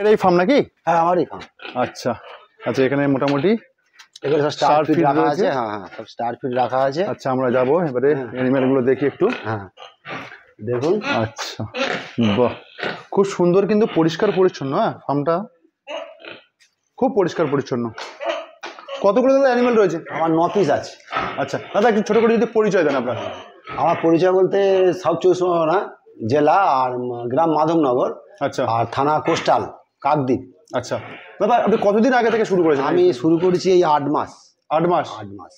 এটাই ফার্ম নাকি? হ্যাঁ আমারই ফার্ম। আচ্ছা আচ্ছা, এখানে মোটামুটি এগুলো সব স্টার ফিড রাখা আছে। হ্যাঁ হ্যাঁ, সব স্টার ফিড রাখা আছে। আচ্ছা, আমরা যাবো এবারে অ্যানিমেল গুলো দেখি একটু। হ্যাঁ দেখুন। আচ্ছা বাহ, খুব সুন্দর কিন্তু পরিষ্কার পরিচ্ছন্ন। হ্যাঁ, ফার্মটা খুব পরিষ্কার পরিচ্ছন্ন। কতগুলো দাদা অ্যানিমেল রয়েছে? আমার 9 পিস আছে। আচ্ছা দাদা, একটু ছোট করে যদি পরিচয় দেন আপনার। আমার পরিচয় বলতে সাউথ 24 পরগনা জেলা, আর গ্রাম মাধবনগর, আচ্ছা, আর থানা কোস্টাল কাকদ্বীপ। আচ্ছা দাদা, আপনি কতদিন আগে থেকে শুরু করেছেন? আমি শুরু করেছি এই 8 মাস। 8 মাস? 8 মাস।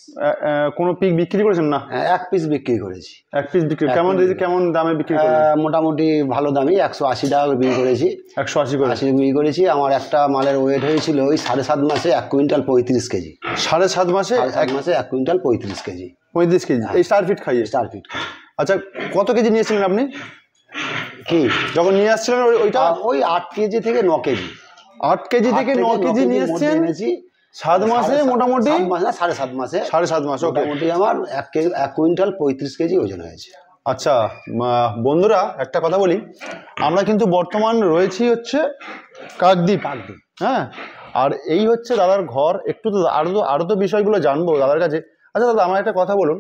কোনো পিক বিক্রি করেছেন না? 1 পিস বিক্রি করেছি। 1 পিস বিক্রি কেমন দামে বিক্রি করেছেন? মোটামুটি ভালো দামই, 180 টাকা বিক্রি করেছি। 180 করে বিক্রি করেছি। আমার একটা মালের ওয়েট হয়েছিল ওই 7.5 মাসে 1 কুইন্টাল 35 কেজি। 7.5 মাসে 1 মাসে 1 কুইন্টাল 35 কেজি। 35 কেজি এই স্টার ফিট খাইয়ে? Star fit. আচ্ছা, কত কেজি নিয়েছিলেন আপনি কি যখন নিয়ে আসছিলেন? ওইটা ওই 8 কেজি থেকে 9 কেজি। 8 কেজি থেকে 9 কেজি নিয়ে এসেছেন 7 মাসে? মোটামুটি 7.5 মাসে। 7.5 মাস। ওকে, মোটামুটি আমার 1 কুইন্টাল 35 কেজি ওজন হয়েছে। আচ্ছা বন্ধুরা, একটা কথা বলি, আমরা কিন্তু বর্তমান রয়েছি হচ্ছে কাকদ্বীপ। হ্যাঁ, আর এই হচ্ছে দাদার ঘর। একটু তো আরো তো বিষয়গুলো জানবো দাদার কাছে। আচ্ছা দাদা, আমার একটা কথা বলুন,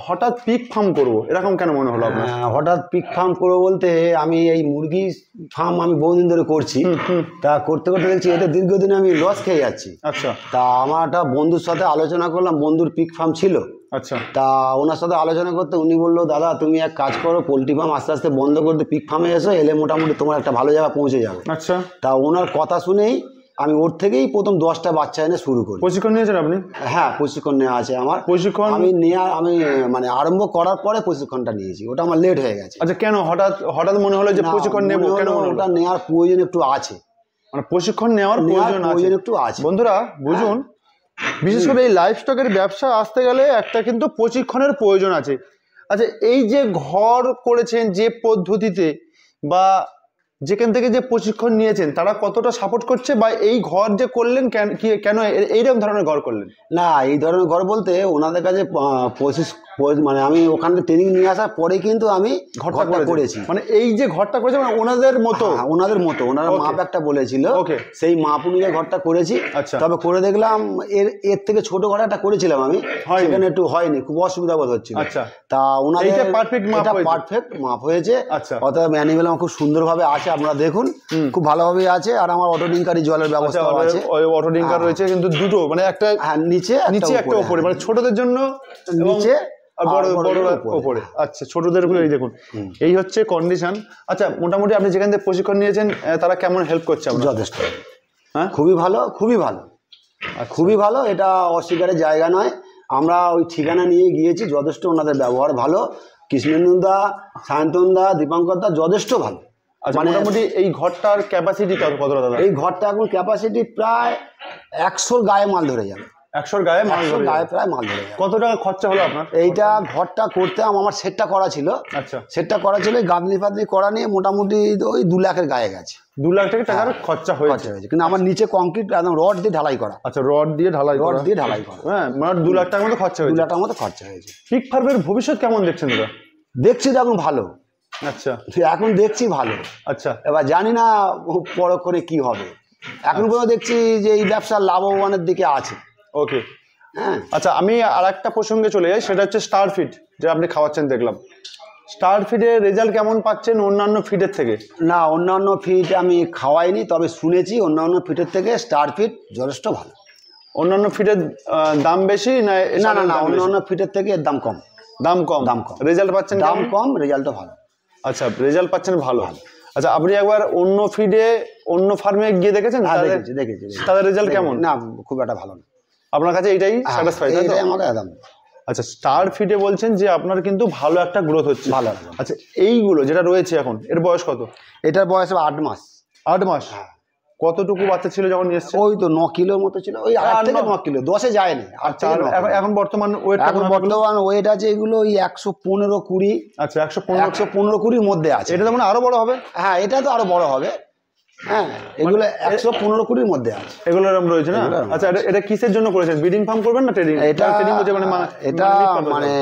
হঠাৎ পিক ফার্ম করবো এরকম কেন মনে হলো আপনার? হঠাৎ পিক ফার্ম করবো বলতে, আমি এই মুরগি ফার্ম আমি বহুদিন ধরে করছি। তা করতে করতে দেখছি এতে দীর্ঘদিন আমি লস খেয়ে যাচ্ছি। আচ্ছা, তা আমার একটা বন্ধুর সাথে আলোচনা করলাম, বন্ধুর পিক ফার্ম ছিল। আচ্ছা, তা ওনার সাথে আলোচনা করতে উনি বললো, দাদা তুমি এক কাজ করো, পোলট্রি ফার্ম আস্তে আস্তে বন্ধ করতে পিক ফার্মে এসো, এলে মোটামুটি তোমার একটা ভালো জায়গা পৌঁছে যাবে। আচ্ছা, তা ওনার কথা শুনেই আমি ওর থেকেই প্রথম 10টা বাচ্চা এনে শুরু করি। প্রশিক্ষণ নিয়েছেন আপনি? হ্যাঁ, প্রশিক্ষণ নেওয়া আছে আমার। প্রশিক্ষণ আমি মানে আরম্ভ করার পরে প্রশিক্ষণটা নিয়েছি, ওটা আমার লেট হয়ে গেছে। আচ্ছা, কেন হঠাৎ মনে হলো যে প্রশিক্ষণ নেব? কেন ওটা নেওয়ার প্রয়োজন একটু আছে, মানে প্রশিক্ষণ নেওয়ার প্রয়োজন একটু আছে। বন্ধুরা বুঝুন, বিশেষ করে এই লাইভ স্টকের ব্যবসা আসতে গেলে একটা কিন্তু প্রশিক্ষণের প্রয়োজন আছে। আচ্ছা, এই যে ঘর করেছেন যে পদ্ধতিতে, বা যেখান থেকে যে প্রশিক্ষণ নিয়েছেন, তারা কতটা সাপোর্ট করছে, বা এই ঘর যে করলেন কেন এইরকম ধরনের ঘর করলেন? না, এই ধরনের ঘর বলতে ওনাদের কাছে মানে আমি ওখানে ট্রেনিং নিয়ে আসার পরে কিন্তু আমি ঘরটা করেছি। মানে এই যে ঘরটা করেছে মানে ওনাদের মতো? ওনারা মাপ একটা বলেছিল, সেই মাপ অনুযায়ী ঘরটা করেছি। আচ্ছা, তবে করে দেখলাম এর থেকে ছোট ঘর একটা করেছিলাম আমি, সেখানে একটু হয়নি, খুব অসুবিধা বোধ হচ্ছিল। আচ্ছা, তা ওনাদের পারফেক্ট মাপ হয়েছে। আচ্ছা, অতএব ম্যানুয়াল আমার খুব সুন্দরভাবে আছে, আপনারা দেখুন খুব ভালোভাবে আছে। আর আমার অটো ডিঙ্কারি জলের ব্যবস্থা আছে। অটো ডিঙ্কার রয়েছে কিন্তু দুটো, মানে একটা নিচে একটা উপরে, মানে ছোটদের জন্য নিচে আর বড়রা উপরে। আচ্ছা, ছোটদের এই দেখুন, এই হচ্ছে কন্ডিশন। আচ্ছা, মোটামুটি আপনি যেখান থেকে প্রশিক্ষণ নিয়েছেন তারা কেমন হেল্প করছে? যথেষ্ট, হ্যাঁ, খুবই ভালো, খুবই ভালো, খুবই ভালো। এটা অস্বীকারের জায়গা নয়। আমরা ওই ঠিকানা নিয়ে গিয়েছি, যথেষ্ট ওনাদের ব্যবহার ভালো। কৃষ্ণেন্দুদা, সায়ন্তনদা, দীপঙ্করদা যথেষ্ট ভালো। আচ্ছা, মোটামুটি এই ঘরটার ক্যাপাসিটি কতটা দাদা? এই ঘরটা এখন ক্যাপাসিটি প্রায় 100-র গায়ে মাল ধরে যাবে। 100-র গায়ে প্রায় মাল ধরে যাবে। কত টাকা খরচা হলো আপনার? এইটা ঘরটা করতে আমার সেটটা করা ছিল। আচ্ছা, সেটটা করা ছিল, গাঁদলি ফাদলি করা নিয়ে মোটামুটি ওই 2 লাখের গায়ে গেছে। 2 লাখ টাকার খরচা হয়েছে। কিন্তু আমার নিচে কংক্রিট একদম রড দিয়ে ঢালাই করা। আচ্ছা, রড দিয়ে ঢালাই করা। হ্যাঁ, মানে 2 লাখ টাকার মতো খরচা হয়েছে। 2 লাখ টাকার মতো খরচা হয়েছে। পিক ফার্মের ভবিষ্যৎ কেমন দেখছেন দাদা? দেখছি তো এখন ভালো। আচ্ছা, এখন দেখছি ভালো। আচ্ছা, এবার জানি না পরক্ষণে কি হবে। এখন পর্যন্ত দেখছি যে এই ব্যবসা লাভবানের দিকে আছে। ওকে, হ্যাঁ। আচ্ছা, আমি আর একটা প্রসঙ্গে চলে যাই, সেটা হচ্ছে স্টার ফিড, যে আপনি খাওয়াচ্ছেন দেখলাম। স্টার ফিডের রেজাল্ট কেমন পাচ্ছেন অন্যান্য ফিডের থেকে? না, অন্যান্য ফিড আমি খাওয়াইনি, তবে শুনেছি অন্যান্য ফিডের থেকে স্টার ফিড যথেষ্ট ভালো। অন্যান্য ফিডের দাম বেশি না? না, অন্যান্য ফিডের থেকে এর দাম কম। দাম কম? রেজাল্ট পাচ্ছেন? দাম কম, রেজাল্টও ভালো। আচ্ছা, রেজাল্ট পাচ্ছেন ভালো। আচ্ছা, আপনি একবার অন্য ফিডে অন্য ফার্মে গিয়ে দেখেছেন? দেখেছি। তাদের রেজাল্ট কেমন? না, খুব একটা ভালো না। আপনার কাছে এইটাই স্যাটিসফাইড? এটাই আমার একদম। আচ্ছা, স্টার ফিডে বলছেন যে আপনার কিন্তু ভালো একটা গ্রোথ হচ্ছে। ভালো। আচ্ছা, এইগুলো যেটা রয়েছে এখন, এর বয়স কত? এটার বয়স 8 মাস। 8 মাস? কতটুকু বাচ্চা ছিল যখন নিয়ে এসেছে? ওই তো 9 কিলোর মতো ছিল, ওই 8 থেকে 9 কিলো, 10-এ যায়নি। আচ্ছা, এখন বর্তমান ওয়েট আছে এগুলো ওই 115-20। আচ্ছা, 115-20-র মধ্যে আছে। এটা তো মানে আরো বড় হবে? হ্যাঁ, এটা তো আরো বড় হবে। হ্যাঁ, এগুলো 115-20-র মধ্যে আছে। এগুলো এরকম রয়েছে না? আচ্ছা, এটা কিসের জন্য করেছেন? ব্রিডিং ফার্ম করবেন না ট্রেডিং? এটা মানে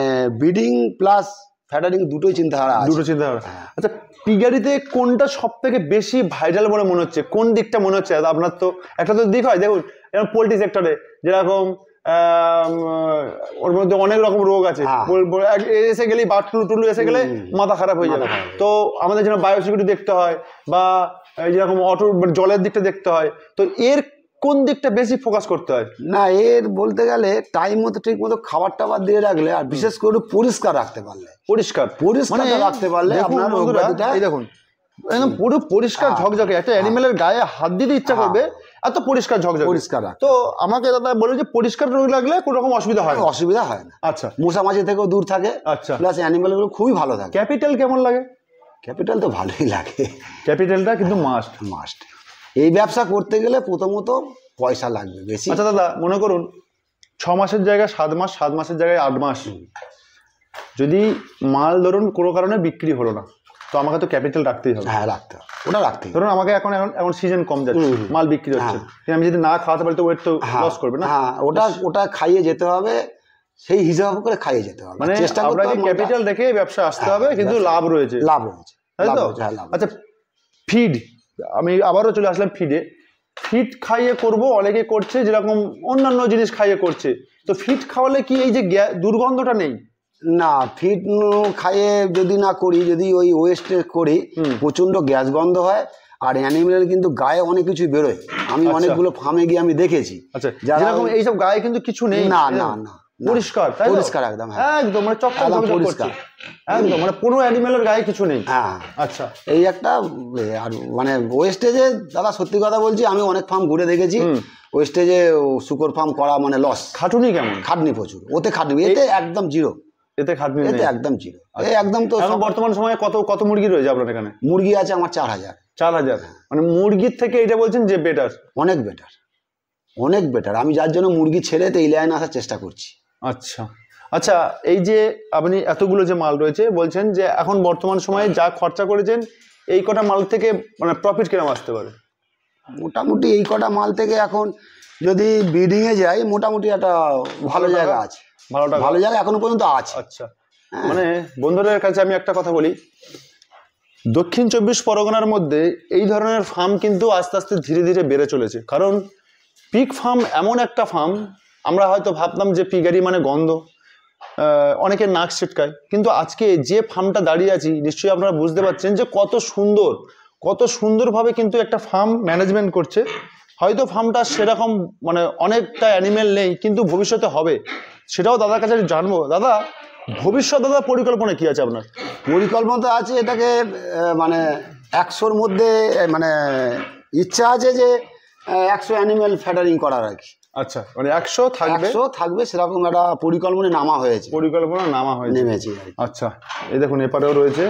ব্রিডিং প্লাস ফ্যাটারিং দুটোই চিন্তাধারা আছে। দুটো চিন্তাধারা। আচ্ছা, পিগারিতে কোনটা সব থেকে বেশি ভাইরাল বলে মনে হচ্ছে? কোন দিকটা মনে হচ্ছে? আপনার তো একটা তো দিক হয়, দেখুন যেমন পোল্ট্রি সেক্টরে যেরকম ওর মধ্যে অনেক রকম রোগ আছে, এসে গেলেই বার্ড ফ্লু টুলু এসে গেলে মাথা খারাপ হয়ে যাবে। তো আমাদের যেন বায়োসিকিউরিটি দেখতে হয়, বা যেরকম অটো জলের দিকটা দেখতে হয়, তো এর কোন দিকটা বেশি ফোকাস করতে হয়? না, এর বলতে গেলে টাইম মতো ঠিক মতো খাবার টাবার দিয়ে রাখলে, আর বিশেষ করে পরিষ্কার রাখতে পারলে, পরিষ্কার রাখতে পারলে আপনার এই দেখুন একদম পুরো পরিষ্কার ঝকঝকে, একটা অ্যানিমেলের গায়ে হাত দিতে ইচ্ছা করবে, এত পরিষ্কার ঝকঝকে পরিষ্কার। তো আমাকে দাদা বলে যে পরিষ্কার রাখলে কোনো রকম অসুবিধা হয় না? অসুবিধা হয় না। আচ্ছা, মশামাছি থেকেও দূর থাকে। আচ্ছা, প্লাস অ্যানিমেলগুলো খুবই ভালো থাকে। ক্যাপিটাল কেমন লাগে? ক্যাপিটাল তো ভালোই লাগে, ক্যাপিটালটা কিন্তু মাস্ট। এই ব্যবসা করতে গেলে প্রথমত পয়সা লাগবে বেশি। আচ্ছা দাদা, মনে করুন 6 মাসের জায়গায় 7 মাস, 7 মাসের জায়গায় 8 মাস, যদি মাল ধরুন কোনো কারণে বিক্রি হলো না, তো আমাকে তো ক্যাপিটাল রাখতেই হবে। হ্যাঁ, রাখতে হবে, ওটা রাখতেই। ধরুন আমাকে এখন সিজন কম যাচ্ছে, মাল বিক্রি হচ্ছে, আমি যদি না খাওয়াতে পারি তো ওয়েট তো লস করবে না। হ্যাঁ, ওটা খাইয়ে যেতে হবে, সেই হিসাব করে খাইয়ে যেতে হবে। মানে চেষ্টা করতে হবে ক্যাপিটাল রেখে ব্যবসা আসতে হবে, কিন্তু লাভ রয়েছে, তাই তো? আচ্ছা, ফিড, আমি আবারও চলে আসলাম ফিডে। ফিড খাইয়ে করব, অনেকে করছে যেরকম অন্যান্য জিনিস খাইয়ে করছে, তো ফিড খাওয়ালে কি এই যে দুর্গন্ধটা নেই? না, ফিড খাইয়ে যদি না করি, যদি ওই ওয়েস্টে করি, প্রচন্ড গ্যাস গন্ধ হয়। আর অ্যানিমেলের কিন্তু গায়ে অনেক কিছু বেরোয়, আমি অনেকগুলো ফার্মে গিয়ে আমি দেখেছি। আচ্ছা, যেরকম এইসব গায়ে কিন্তু কিছু নেই, না না না, পরিষ্কার, পরিষ্কার একদম, একদম মানে চকচক পরিষ্কার একদম, মানে কোনো অ্যানিমেলের গায়ে কিছু নেই। হ্যাঁ, আচ্ছা, এই একটা। আর মানে ওয়েস্টেজে দাদা সত্যি কথা বলছি, আমি অনেক ফার্ম ঘুরে দেখেছি, ওয়েস্টেজে শুকর ফার্ম করা মানে লস। খাটুনি কেমন? খাটনি প্রচুর, ওতে খাটনি, এতে একদম জিরো, এতে খাটনি এতে একদম জিরো, এই একদম। তো বর্তমান সময়ে কত মুরগি রয়েছে আপনার এখানে? মুরগি আছে আমার 4000। 4000, মানে মুরগির থেকে এটা বলছেন যে বেটার? অনেক বেটার, অনেক বেটার। আমি যার জন্য মুরগি ছেড়ে তো এই লাইনে আসার চেষ্টা করছি। আচ্ছা আচ্ছা, এই যে আপনি এতগুলো যে মাল রয়েছে বলছেন, যে এখন বর্তমান সময়ে যা খরচা করেছেন, এই কটা মাল থেকে মানে প্রফিট কিরকম আসতে পারে? মোটামুটি এই কটা মাল থেকে এখন যদি ব্রিডিংয়ে যাই, মোটামুটি একটা ভালো জায়গা আছে, ভালো জায়গা এখনো পর্যন্ত আছে। আচ্ছা, মানে বন্ধুদের কাছে আমি একটা কথা বলি, দক্ষিণ 24 পরগনার মধ্যে এই ধরনের ফার্ম কিন্তু আস্তে আস্তে ধীরে ধীরে বেড়ে চলেছে। কারণ পিগ ফার্ম এমন একটা ফার্ম, আমরা হয়তো ভাবতাম যে পিগারি মানে গন্ধ, অনেকে নাক ছিটকায়, কিন্তু আজকে যে ফার্মটা দাঁড়িয়ে আছি, নিশ্চয়ই আপনারা বুঝতে পারছেন যে কত সুন্দরভাবে কিন্তু একটা ফার্ম ম্যানেজমেন্ট করছে। হয়তো ফার্মটা সেরকম মানে অনেকটা অ্যানিমেল নেই, কিন্তু ভবিষ্যতে হবে, সেটাও দাদার কাছে জানবো। দাদা, ভবিষ্যৎ দাদা পরিকল্পনা কি আছে আপনার? পরিকল্পনা আছে, এটাকে মানে 100-র মধ্যে মানে ইচ্ছা আছে যে 100 অ্যানিমেল ফ্যাটারিং করার আর কি। আচ্ছা, মানে 100 থাকবে সেরকম একটা পরিকল্পনা নামা হয়েছে, নেমেছি। আচ্ছা, এই দেখুন এপারেও রয়েছে,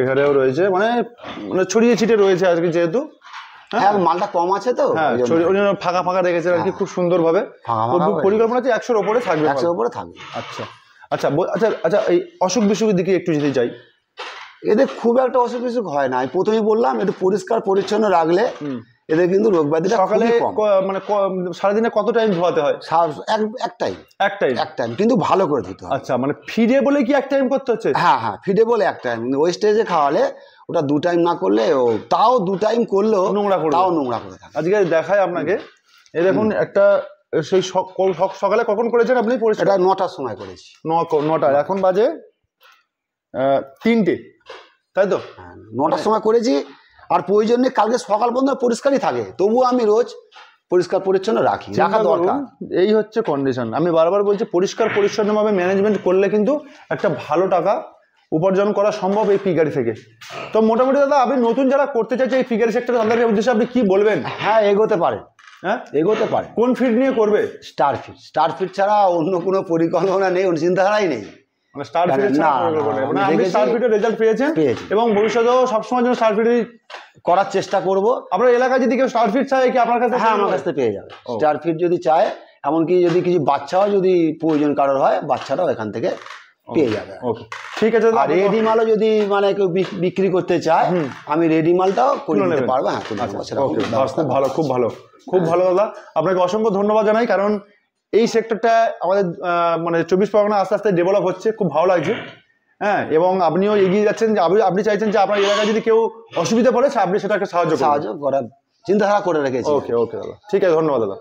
এখানেও রয়েছে, মানে ছড়িয়ে ছিটে রয়েছে আজকে, যেহেতু হ্যাঁ মালটা কম আছে তো ফাঁকা ফাঁকা রেখেছে আর কি, খুব সুন্দর ভাবে পরিকল্পনা আছে। 100-র ওপরে থাকবে, 100-র ওপরে থাকবে। আচ্ছা আচ্ছা আচ্ছা আচ্ছা, এই অসুখ বিসুখের দিকে একটু যেতে চাই। এদের খুব একটা অসুখ বিসুখ হয় না, প্রথমেই বললাম, একটু পরিষ্কার পরিচ্ছন্ন রাখলে এদের কিন্তু রোগ ব্যাধিটা সকালে মানে সারাদিনে কত টাইম ধোয়াতে হয়? এক টাইম, কিন্তু ভালো করে ধুতে হয়। আচ্ছা, মানে ফিডে বলে কি এক টাইম করতে হচ্ছে? হ্যাঁ হ্যাঁ, ফিডে বলে এক টাইম, ওয়েস্টেজে খাওয়ালে ওটা 2 টাইম না করলে, তাও 2 টাইম করলেও নোংরা করে থাকে। আজকে দেখায় আপনাকে, এই দেখুন একটা, সেই সকালে কখন করেছেন আপনি? এটা 9টার সময় করেছি। 9টা, এখন বাজে 3টে, তাই তো? 9টার সময় করেছি। আর প্রয়োজনে কালকে সকাল পর্যন্ত পরিষ্কারই থাকে, তবুও আমি রোজ পরিষ্কার পরিচ্ছন্ন রাখা দরকার। এই হচ্ছে কন্ডিশন। আমি বারবার বলছি, পরিষ্কার পরিচ্ছন্নভাবে ম্যানেজমেন্ট করলে কিন্তু একটা ভালো টাকা উপার্জন করা সম্ভব এই পিগারি থেকে। তো মোটামুটি দাদা, আপনি নতুন যারা করতে চাইছে এই পিগারি সেক্টরে, তাদের উদ্দেশ্যে আপনি কি বলবেন? হ্যাঁ, এগোতে পারে, এগোতে পারে। কোন ফিড নিয়ে করবে? স্টার ফিড ছাড়া অন্য কোনো পরিকল্পনা নেই, অন্য চিন্তাধারাই নেই। স্টার ফিডের রেজাল্ট পেয়েছেন, এবং ভবিষ্যতেও সবসময় জন্য স্টার ফিডই করার চেষ্টা করব। আপনার এলাকায় যদি কেউ স্টার ফিড চায় কি আপনার কাছে? হ্যাঁ, আমার কাছ থেকে পেয়ে যাবে স্টার ফিড যদি চায়, এমনকি যদি কিছু বাচ্চাও যদি প্রয়োজন কারোর হয়, বাচ্চাটাও এখান থেকে পেয়ে যাবে। ওকে, ঠিক আছে। আর রেডি মালও যদি মানে কেউ বিক্রি করতে চায়, আমি রেডি মালটাও করে নিতে পারবো। হ্যাঁ, খুব ভালো, খুব ভালো, খুব ভালো দাদা, আপনাকে অসংখ্য ধন্যবাদ জানাই। কারণ এই সেক্টরটা আমাদের মানে 24 পরগনা আস্তে আস্তে ডেভেলপ হচ্ছে, খুব ভালো লাগছে। হ্যাঁ, এবং আপনিও এগিয়ে যাচ্ছেন যে আপনি চাইছেন যে আপনার এলাকায় যদি কেউ অসুবিধা পড়ে আপনি সেটাকে সাহায্য করার চিন্তাধারা করে রেখেছি। ওকে ওকে দাদা, ঠিক আছে, ধন্যবাদ দাদা।